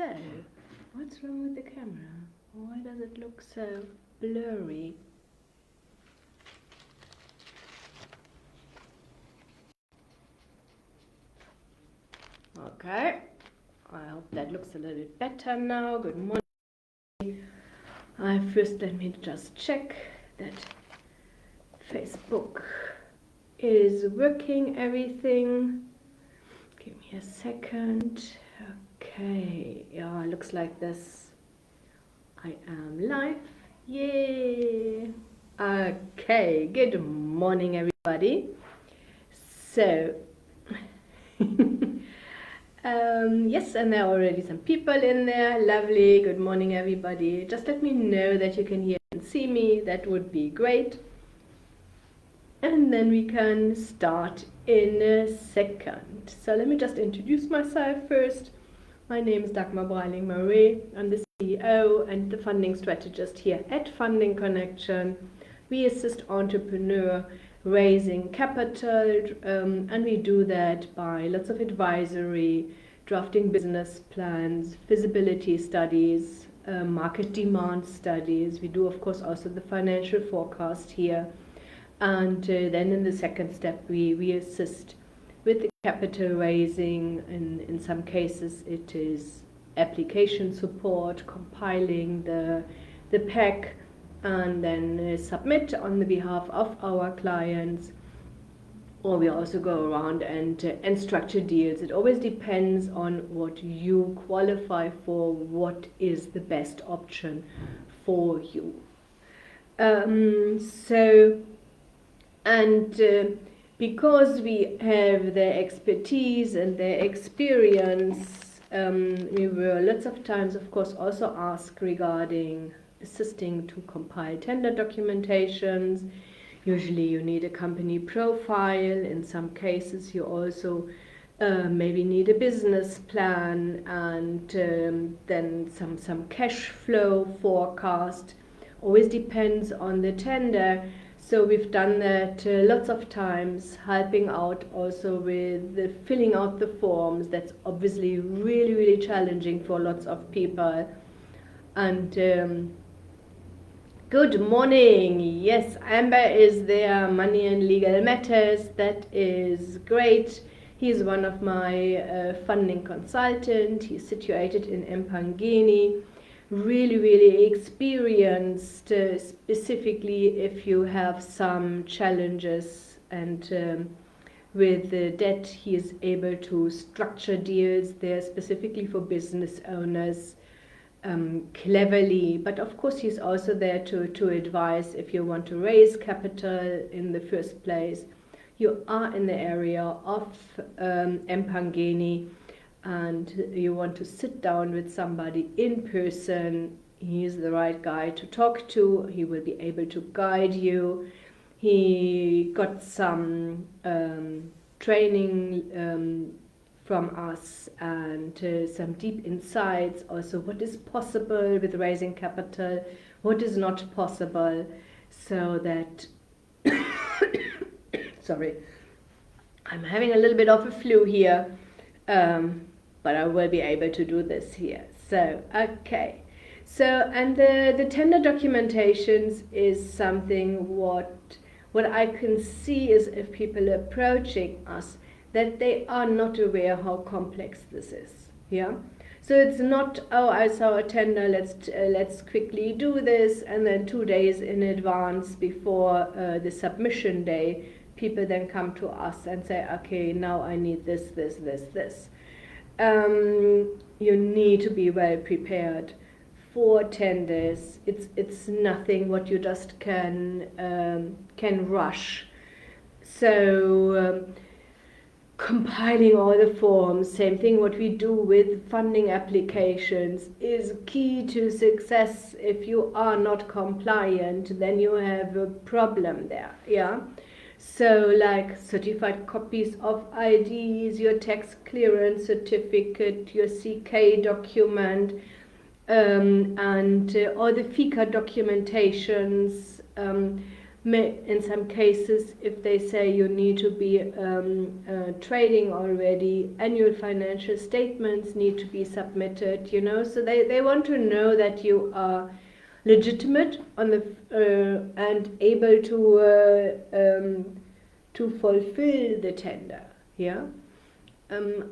So, what's wrong with the camera? Why does it look so blurry? Okay, I hope that looks a little bit better now. Good morning. First, let me just check that Facebook is working everything. Give me a second. Okay, yeah, looks like this. I am live. Yay! Okay, good morning, everybody. So, yes, and there are already some people in there. Lovely. Good morning, everybody. Just let me know that you can hear and see me. That would be great. And then we can start in a second. So let me just introduce myself first. My name is Dagmar Breiling-Marais. I'm the CEO and the funding strategist here at Funding Connection. We assist entrepreneurs raising capital, and we do that by lots of advisory, drafting business plans, feasibility studies, market demand studies. We do, of course, also the financial forecast here. And then in the second step, we assist with the capital raising. In some cases, it is application support, compiling the pack, and then submit on the behalf of our clients. Or we also go around and structure deals. It always depends on what you qualify for, what is the best option for you. Because we have the expertise and the experience, we were lots of times, of course, also asked regarding assisting to compile tender documentations. Usually you need a company profile. In some cases you also maybe need a business plan and then some cash flow forecast. Always depends on the tender. So we've done that lots of times, helping out also with the filling out the forms. That's obviously really, really challenging for lots of people. And good morning. Yes, Amber is there, Money and Legal Matters. That is great. He's one of my funding consultants. He's situated in Empangeni. Really, really experienced, specifically if you have some challenges, and with the debt he is able to structure deals there specifically for business owners cleverly. But of course he's also there to advise if you want to raise capital in the first place. You are in the area of Empangeni and you want to sit down with somebody in person, he's the right guy to talk to. He will be able to guide you. He got some training from us and some deep insights, also what is possible with raising capital, what is not possible, so that sorry, I'm having a little bit of a flu here. But I will be able to do this here. So, okay. So, and the tender documentations is something what I can see is if people are approaching us, that they are not aware how complex this is. Yeah. So it's not, oh, I saw a tender, let's quickly do this, and then 2 days in advance before the submission day, people then come to us and say, okay, now I need this. You need to be well prepared for tenders. It's nothing what you just can rush. So compiling all the forms, same thing what we do with funding applications, is key to success. If you are not compliant, then you have a problem there. Yeah. So like certified copies of IDs, your tax clearance certificate, your CK document, and all the FICA documentations, In some cases, if they say you need to be trading already, annual financial statements need to be submitted, you know, so they want to know that you are legitimate on the and able to fulfill the tender. Yeah.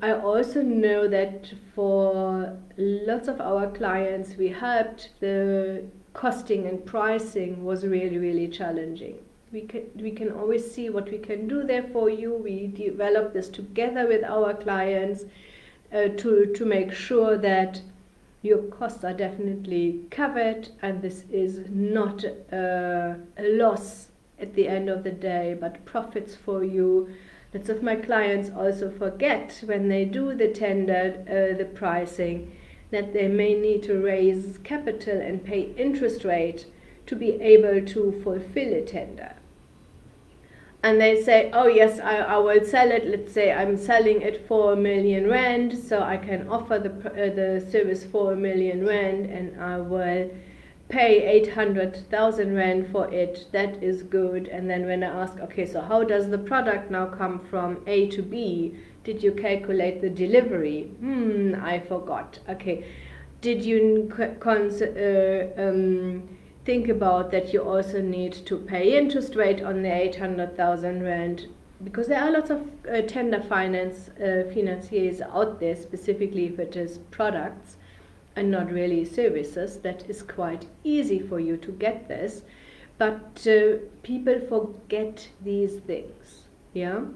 I also know that for lots of our clients we helped, the costing and pricing was really, really challenging. We can always see what we can do there for you. We develop this together with our clients to make sure that your costs are definitely covered and this is not a loss at the end of the day, but profits for you. Lots of my clients also forget when they do the tender, the pricing, that they may need to raise capital and pay interest rate to be able to fulfill a tender. And they say, oh yes, I will sell it. Let's say I'm selling it for 1 million rand, so I can offer the service for 1 million rand, and I will pay 800,000 rand for it. That is good. And then when I ask, okay, so how does the product now come from A to B? Did you calculate the delivery? I forgot. Okay, did you think about that you also need to pay interest rate on the 800,000 rand? Because there are lots of tender financiers out there, specifically if it is products and not really services. That is quite easy for you to get this, but people forget these things. Yeah.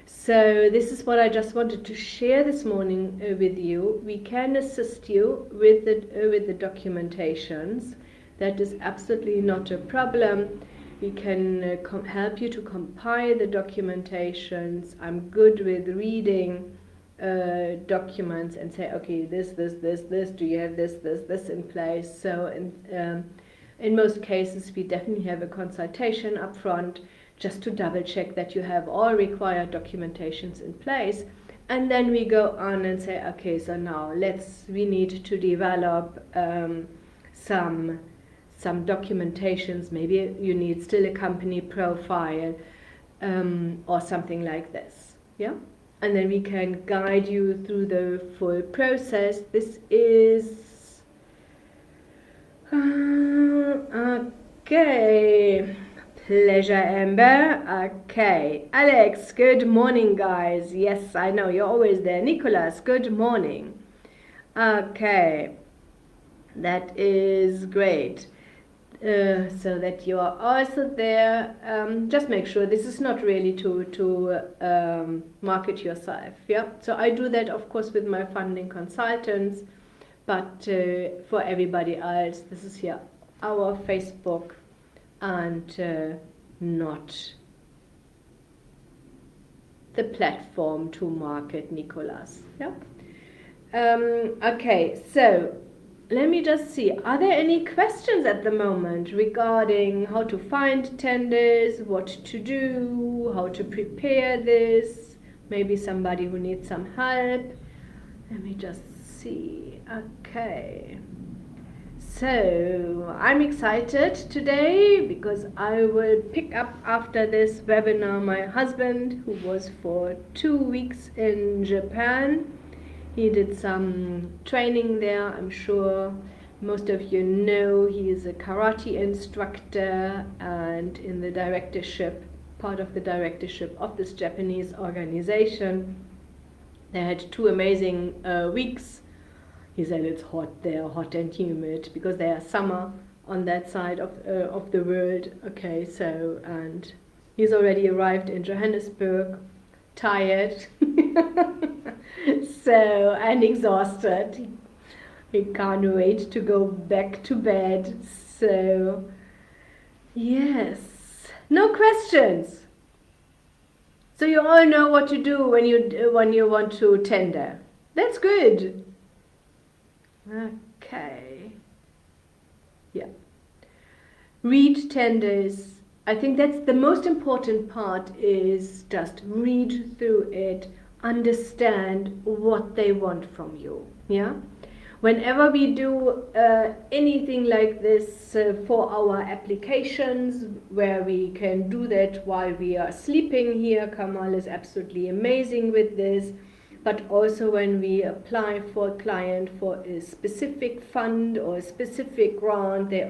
So this is what I just wanted to share this morning with you. We can assist you with the documentations. That is absolutely not a problem. We can help you to compile the documentations. I'm good with reading documents and say, okay, this, do you have this in place? So in most cases, we definitely have a consultation up front just to double check that you have all required documentations in place. And then we go on and say, okay, so now we need to develop some documentations. Maybe you need still a company profile or something like this. Yeah. And then we can guide you through the full process. This is okay. Pleasure, Amber. Okay. Alex, good morning, guys. Yes, I know, you're always there. Nicholas, good morning. Okay. That is great. So that you are also there. Just make sure this is not really to market yourself. Yeah. So I do that, of course, with my funding consultants, but for everybody else, this is here our Facebook and not the platform to market Nicholas. Yeah. Okay. So. Let me just see, are there any questions at the moment regarding how to find tenders, what to do, how to prepare this? Maybe somebody who needs some help. Let me just see. Okay. So I'm excited today because I will pick up after this webinar my husband, who was for 2 weeks in Japan. He did some training there. I'm sure most of you know he is a karate instructor and in the directorship, part of the directorship of this Japanese organization. They had 2 amazing weeks. He said it's hot there, hot and humid, because they are summer on that side of the world. Okay, so, and he's already arrived in Johannesburg, tired. So, and exhausted. He can't wait to go back to bed. So, yes. No questions. So you all know what to do when you want to tender. That's good. Okay. Yeah. Read tenders. I think that's the most important part, is just read through it, understand what they want from you. Yeah. Whenever we do anything like this for our applications, where we can do that while we are sleeping here, Kamal is absolutely amazing with this. But also when we apply for a client for a specific fund or a specific grant, they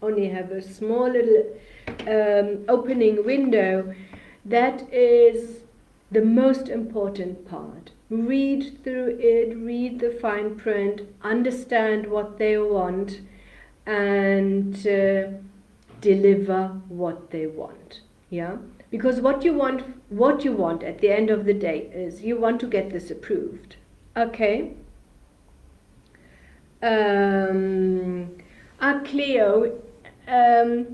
only have a small little opening window. That is the most important part. Read through it, read the fine print, understand what they want, and deliver what they want. Yeah, because what you want at the end of the day is you want to get this approved. Okay. Cleo,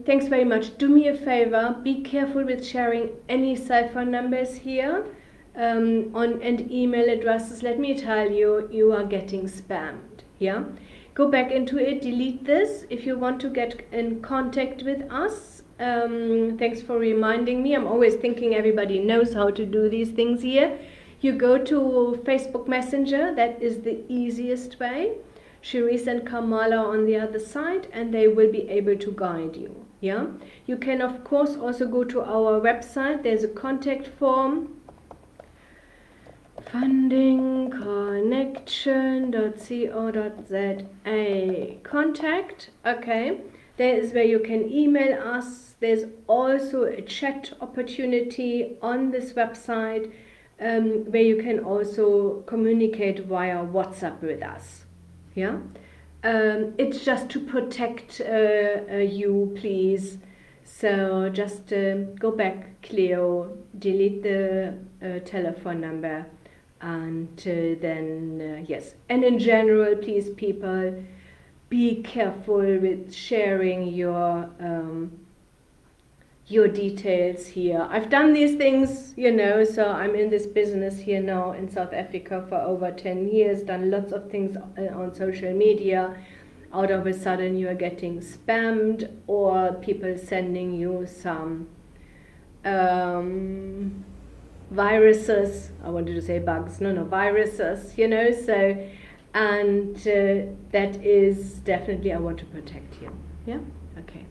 thanks very much. Do me a favor, be careful with sharing any cell phone numbers here and email addresses. Let me tell you, you are getting spammed. Yeah, go back into it, delete this if you want to get in contact with us. Thanks for reminding me. I'm always thinking everybody knows how to do these things here. You go to Facebook Messenger, that is the easiest way. Sharice and Kamala on the other side, and they will be able to guide you. Yeah, you can of course also go to our website. There's a contact form, fundingconnection.co.za, contact. Okay, there is where you can email us. There's also a chat opportunity on this website where you can also communicate via WhatsApp with us. Yeah, it's just to protect you, please. So just go back, Cleo, delete the telephone number, and then yes. And in general, please, people, be careful with sharing your details here. I've done these things, you know, so I'm in this business here now in South Africa for over 10 years, done lots of things on social media. Out of a sudden you are getting spammed, or people sending you some viruses. I wanted to say bugs, no, viruses, you know, so, and that is definitely, I want to protect you. Yeah, okay.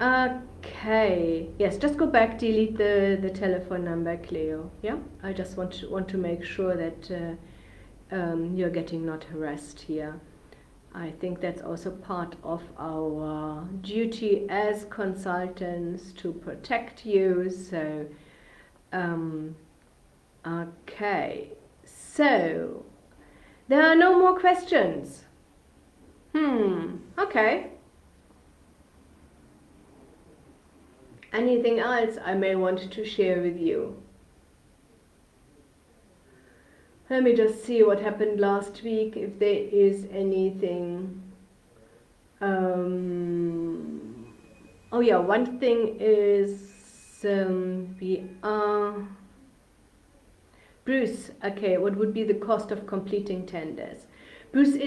Okay, yes, just go back, delete the telephone number, Cleo. Yeah, I just want to make sure that you're getting not harassed here. I think that's also part of our duty as consultants to protect you. So okay, so there are no more questions. Okay. Anything else I may want to share with you? Let me just see what happened last week, if there is anything. Oh yeah, one thing is Bruce, okay, what would be the cost of completing tenders? Bruce,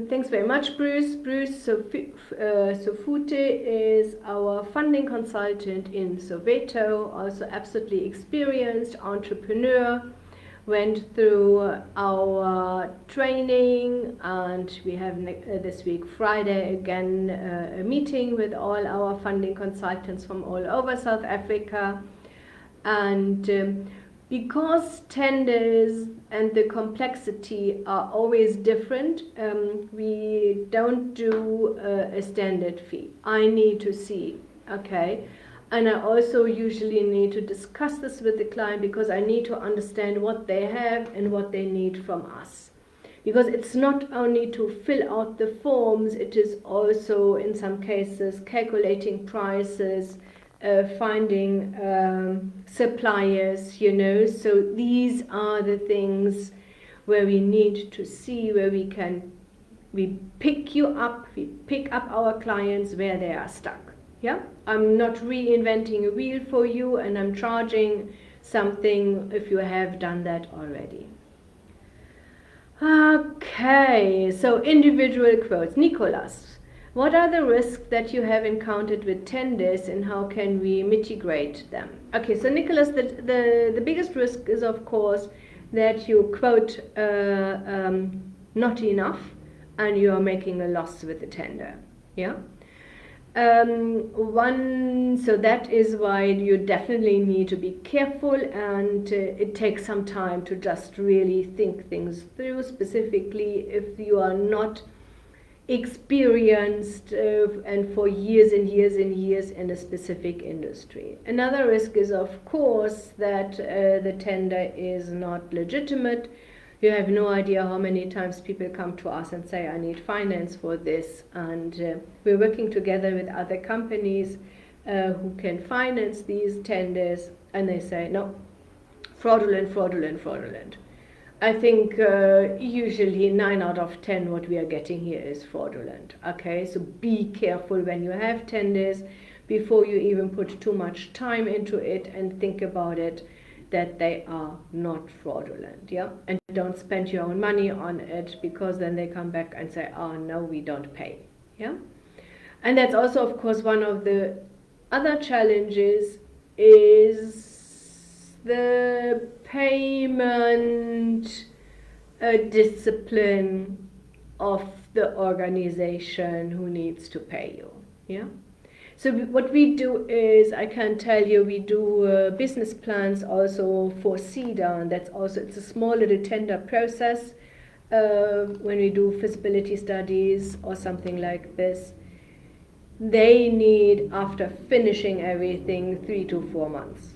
thanks very much, Bruce. Bruce Sofute is our funding consultant in Soweto, also absolutely experienced entrepreneur. Went through our training, and we have this week Friday again a meeting with all our funding consultants from all over South Africa. And because tenders and the complexity are always different, we don't do a standard fee. I need to see, okay? And I also usually need to discuss this with the client, because I need to understand what they have and what they need from us. Because it's not only to fill out the forms, it is also in some cases calculating prices, finding suppliers, you know. So these are the things where we need to see where we pick up our clients where they are stuck. Yeah, I'm not reinventing a wheel for you, and I'm charging something if you have done that already. Okay, so individual quotes. Nicholas, what are the risks that you have encountered with tenders, and how can we mitigate them? Okay, so Nicholas, the biggest risk is, of course, that you quote not enough and you are making a loss with the tender. Yeah. So that is why you definitely need to be careful, and it takes some time to just really think things through, specifically if you are not experienced and for years and years and years in a specific industry. Another risk is, of course, that the tender is not legitimate. You have no idea how many times people come to us and say, I need finance for this, and we're working together with other companies who can finance these tenders, and they say, no, fraudulent, fraudulent, fraudulent. I think usually 9 out of 10 what we are getting here is fraudulent. Okay, so be careful when you have tenders before you even put too much time into it, and think about it that they are not fraudulent. Yeah, and don't spend your own money on it, because then they come back and say, oh no, we don't pay. Yeah, and that's also, of course, one of the other challenges is the payment discipline of the organization who needs to pay you. Yeah. So what we do is, I can tell you, we do business plans also for CEDA, and that's also, it's a small little tender process when we do feasibility studies or something like this. They need, after finishing everything, 3 to 4 months.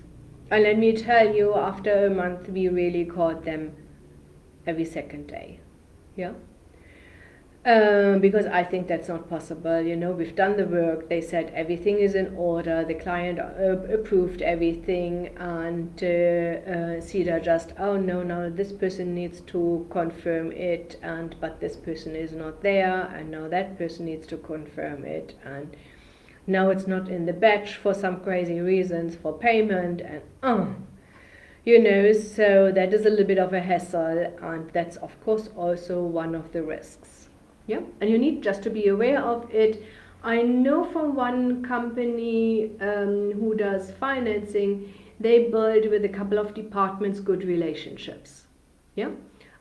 And let me tell you, after a month, we really caught them every second day. Yeah. Because I think that's not possible. You know, we've done the work, they said everything is in order, the client approved everything, and CEDA just, oh no, this person needs to confirm it, but this person is not there, and now that person needs to confirm it, and now it's not in the batch for some crazy reasons for payment, and you know, so that is a little bit of a hassle, and that's of course also one of the risks. Yeah, and you need just to be aware of it. I know from one company who does financing, they build with a couple of departments good relationships. Yeah,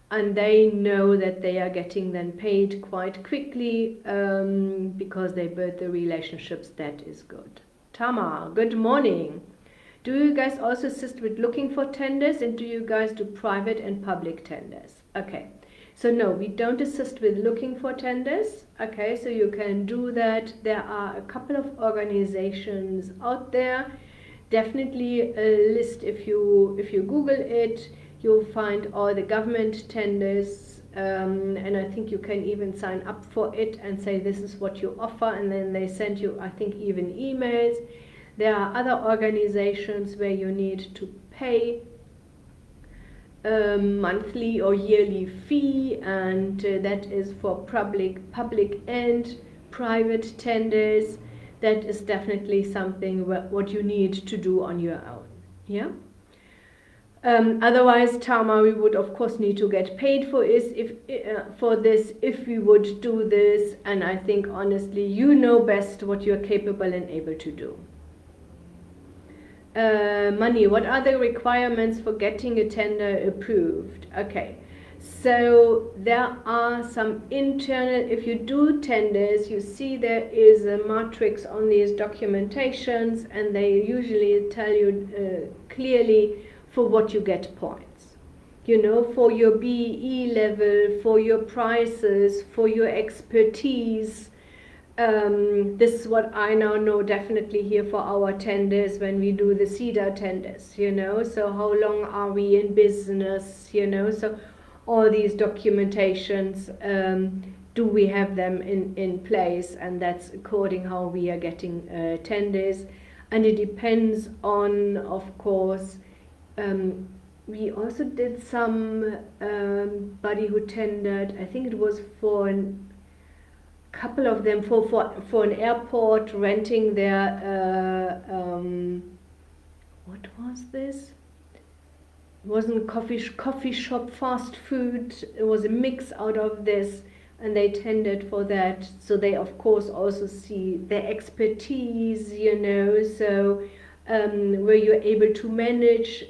and they know that they are getting then paid quite quickly because they build the relationships. That is good. Tamar, good morning. Do you guys also assist with looking for tenders, and do you guys do private and public tenders? Okay. So no, we don't assist with looking for tenders. Okay, so you can do that. There are a couple of organizations out there. Definitely a list. If you Google it, you'll find all the government tenders, and I think you can even sign up for it and say this is what you offer, and then they send you, I think, even emails. There are other organizations where you need to pay monthly or yearly fee, and that is for public and private tenders. That is definitely something what you need to do on your own. Yeah. Otherwise, Tama, we would of course need to get paid for this if we would do this, and I think honestly you know best what you're capable and able to do. Money, what are the requirements for getting a tender approved? Okay, so there are some internal, if you do tenders, you see there is a matrix on these documentations, and they usually tell you clearly for what you get points. You know, for your BE level, for your prices, for your expertise. This is what I now know definitely here for our tenders when we do the CEDA tenders, you know, so how long are we in business, you know, so all these documentations, do we have them in place, and that's according how we are getting tenders, and it depends on, of course, we also did some buddy who tendered, I think it was for couple of them for an airport, renting their what was this? It wasn't coffee shop, fast food. It was a mix out of this, and they tendered for that. So they of course also see their expertise, you know. So where you're able to manage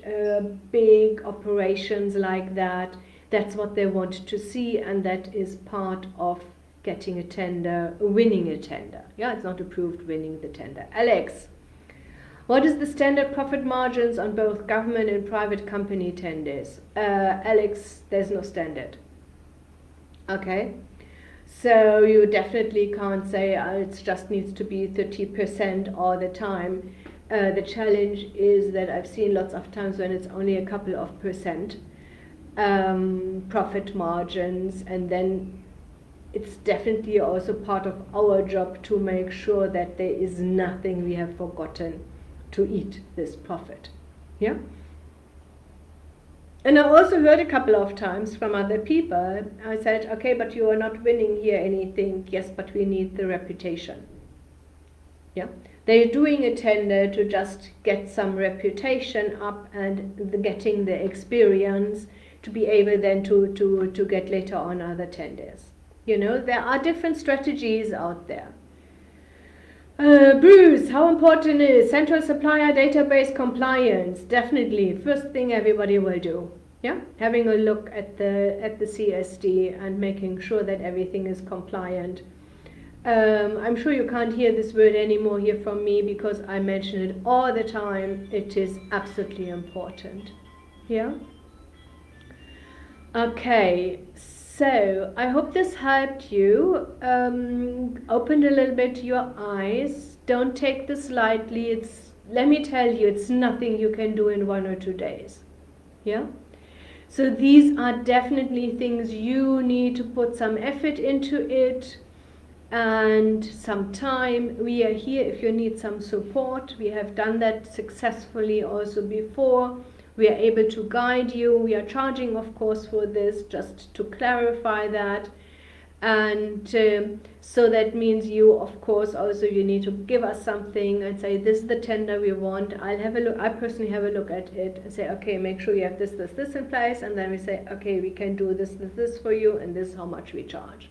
big operations like that. That's what they want to see, and that is part of getting a tender, winning a tender. Yeah, it's not approved, winning the tender. Alex, what is the standard profit margins on both government and private company tenders? Alex, there's no standard. Okay, so you definitely can't say it just needs to be 30% all the time. The challenge is that I've seen lots of times when it's only a couple of percent profit margins, and then it's definitely also part of our job to make sure that there is nothing we have forgotten to eat this profit. Yeah. And I also heard a couple of times from other people, I said, okay, but you are not winning here anything. Yes, but we need the reputation. Yeah. They're doing a tender to just get some reputation up and getting the experience to be able then to get later on other tenders. You know, there are different strategies out there. Bruce, how important is central supplier database compliance? Definitely, first thing everybody will do. Yeah, having a look at the CSD and making sure that everything is compliant. I'm sure you can't hear this word anymore here from me because I mention it all the time. It is absolutely important. Yeah. Okay. So I hope this helped you, opened a little bit your eyes. Don't take this lightly. Let me tell you, it's nothing you can do in 1 or 2 days. Yeah. So these are definitely things you need to put some effort into it and some time. We are here if you need some support. We have done that successfully also before. We are able to guide you. We are charging, of course, for this, just to clarify that. And so that means you, of course, also you need to give us something and say, this is the tender we want. I'll have a look. I personally have a look at it and say, okay, make sure you have this, this, this in place. And then we say, okay, we can do this, this, this for you, and this is how much we charge.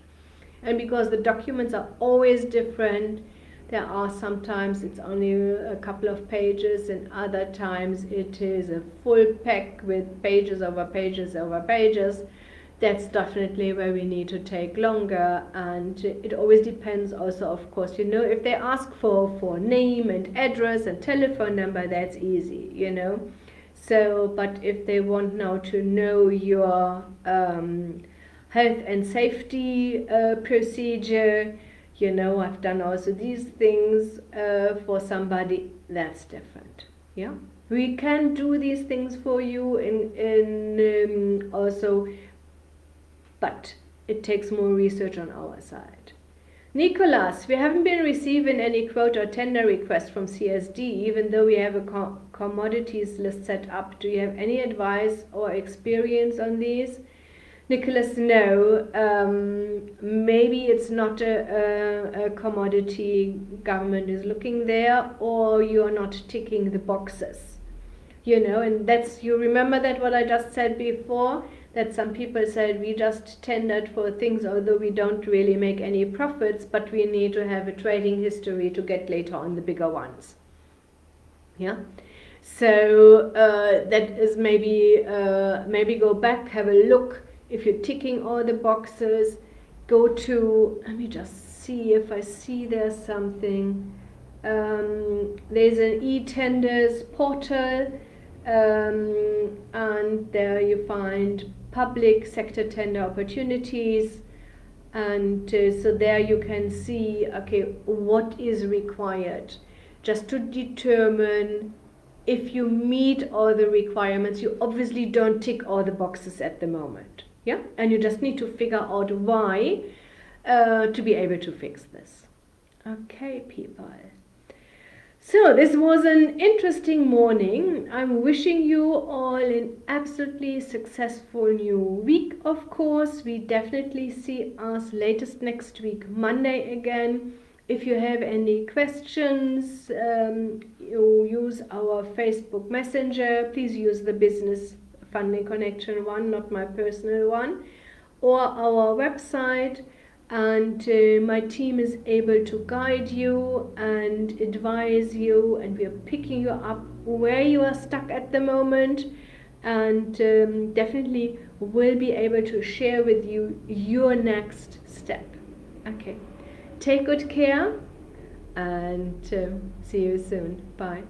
And because the documents are always different, there are sometimes it's only a couple of pages, and other times it is a full pack with pages over pages over pages. That's definitely where we need to take longer, and it always depends also, of course, you know, if they ask for name and address and telephone number, that's easy, you know. So, but if they want now to know your health and safety procedure, you know, I've done also these things for somebody, that's different. Yeah, we can do these things for you in also, but it takes more research on our side. Nicholas, we haven't been receiving any quote or tender request from CSD, even though we have a commodities list set up. Do you have any advice or experience on these? Nicholas, no. Maybe it's not a commodity government is looking there, or you're not ticking the boxes. You know, and that's, you remember that what I just said before, that some people said we just tendered for things although we don't really make any profits, but we need to have a trading history to get later on the bigger ones. Yeah. So that is maybe go back, have a look. If you're ticking all the boxes, go to, let me just see if I see there's something. There's an e-tenders portal, and there you find public sector tender opportunities, and so there you can see, okay, what is required, just to determine if you meet all the requirements. You obviously don't tick all the boxes at the moment. Yeah, and you just need to figure out why to be able to fix this. Okay, people. So this was an interesting morning. I'm wishing you all an absolutely successful new week, of course. We definitely see us latest next week, Monday again. If you have any questions, you use our Facebook Messenger. Please use the Business Funding Connection one, not my personal one, or our website. and my team is able to guide you and advise you, and we are picking you up where you are stuck at the moment, and definitely will be able to share with you your next step. Okay, take good care and see you soon. Bye.